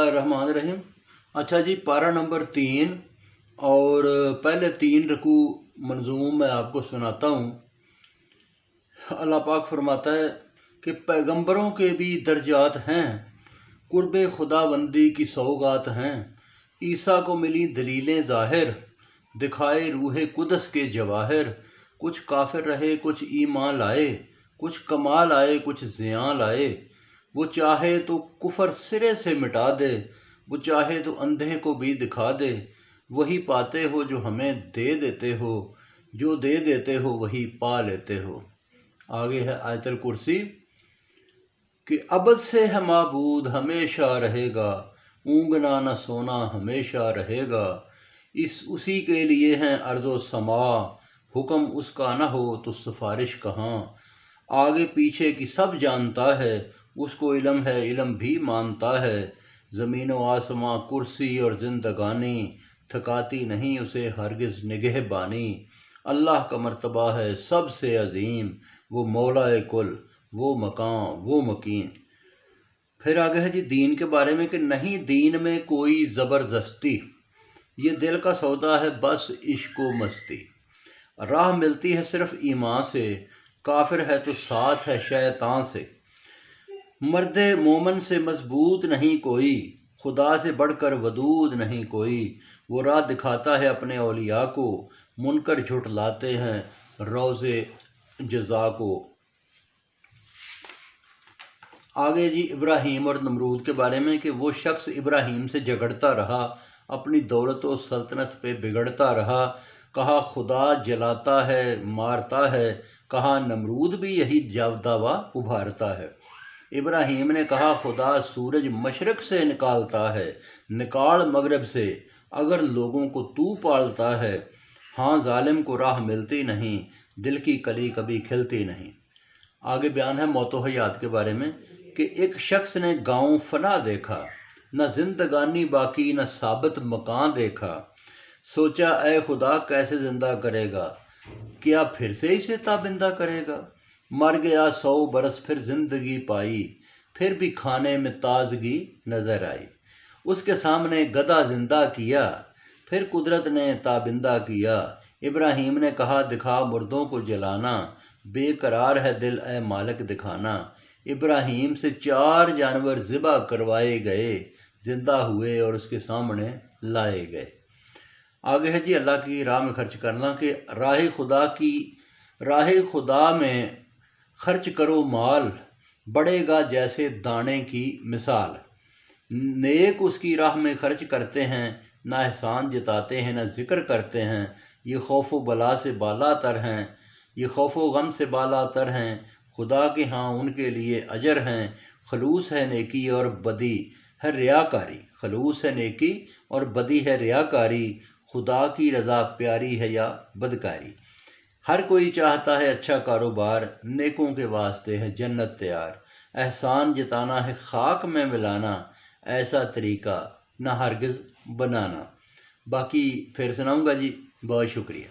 बिस्मिल्लाहिर्रहमानिर्रहीम। अच्छा जी, पारा नंबर 3 और पहले 3 रकू मंजूम मैं आपको सुनाता हूँ। अल्लाह पाक फरमाता है कि पैगंबरों के भी दर्जात हैं, कुर्बे खुदाबंदी की सौगात हैं। ईसा को मिली दलीलें ज़ाहिर, दिखाए रूह कुदस के जवाहिर। कुछ काफिर रहे कुछ ईमान लाए, कुछ कमाल आए कुछ ज़ियां लाए। वो चाहे तो कुफर सिरे से मिटा दे, वो चाहे तो अंधे को भी दिखा दे। वही पाते हो जो हमें दे देते हो, जो दे देते हो वही पा लेते हो। आगे है आयतल कुर्सी कि अबद से है माबूद हमेशा रहेगा, ऊँगना न सोना हमेशा रहेगा। उसी के लिए हैं अर्ज़ो समा, हुक्म उसका न हो तो सिफारिश कहाँ। आगे पीछे की सब जानता है, उसको इल्म है इल्म भी मानता है। ज़मीन व आसमां कुर्सी और ज़िंदगानी, थकाती नहीं उसे हरगिज़ निगहबानी। अल्लाह का मर्तबा है सबसे अजीम, वो मौलाए कुल वो मकाम वो मकीन। फिर आगे है जी दीन के बारे में कि नहीं दीन में कोई ज़बरदस्ती, ये दिल का सौदा है बस इश्क व मस्ती। राह मिलती है सिर्फ ईमान से, काफिर है तो साथ है शैतान से। मर्दे मोमन से मजबूत नहीं कोई, खुदा से बढ़कर वदूद नहीं कोई। वो राह दिखाता है अपने औलिया को, मुनकर झुठलाते हैं रोज़े जज़ा को। आगे जी इब्राहीम और नमरूद के बारे में कि वो शख्स इब्राहीम से झगड़ता रहा, अपनी दौलत और सल्तनत पे बिगड़ता रहा। कहा खुदा जलाता है मारता है, कहा नमरूद भी यही दावा उभारता है। इब्राहीम ने कहा खुदा सूरज मशरक से निकालता है, निकाल मगरब से अगर लोगों को तू पालता है। हाँ जालिम को राह मिलती नहीं, दिल की कली कभी खिलती नहीं। आगे बयान है मौत व हयात के बारे में कि एक शख्स ने गाँव फना देखा, न जिंदगानी बाकी न साबित मकान देखा। सोचा ऐ खुदा कैसे जिंदा करेगा, क्या फिर से इसे ताबिंदा करेगा। मर गया 100 बरस फिर जिंदगी पाई, फिर भी खाने में ताजगी नजर आई। उसके सामने गधा जिंदा किया, फिर कुदरत ने ताबिंदा किया। इब्राहीम ने कहा दिखा मुर्दों को जलाना, बेकरार है दिल ए मालिक दिखाना। इब्राहीम से 4 जानवर ज़िबा करवाए गए, जिंदा हुए और उसके सामने लाए गए। आगे है जी अल्लाह की राह में खर्च करना कि राह खुदा में खर्च करो माल, बढ़ेगा जैसे दाने की मिसाल। नेक उसकी राह में खर्च करते हैं, ना एहसान जताते हैं ना जिक्र करते हैं। ये खौफ बला से बाला तर हैं, ये खौफ गम से बाला तर हैं। खुदा के हाँ उनके लिए अजर हैं, खलूस है नेकी और बदी है रियाकारी। खलूस है नेकी और बदी है रियाकारी। खुदा की रज़ा प्यारी है या बदकारी। हर कोई चाहता है अच्छा कारोबार, नेकों के वास्ते है जन्नत तैयार। एहसान जताना है खाक में मिलाना, ऐसा तरीका ना हरगिज़ बनाना। बाकी फिर सुनाऊंगा जी, बहुत शुक्रिया।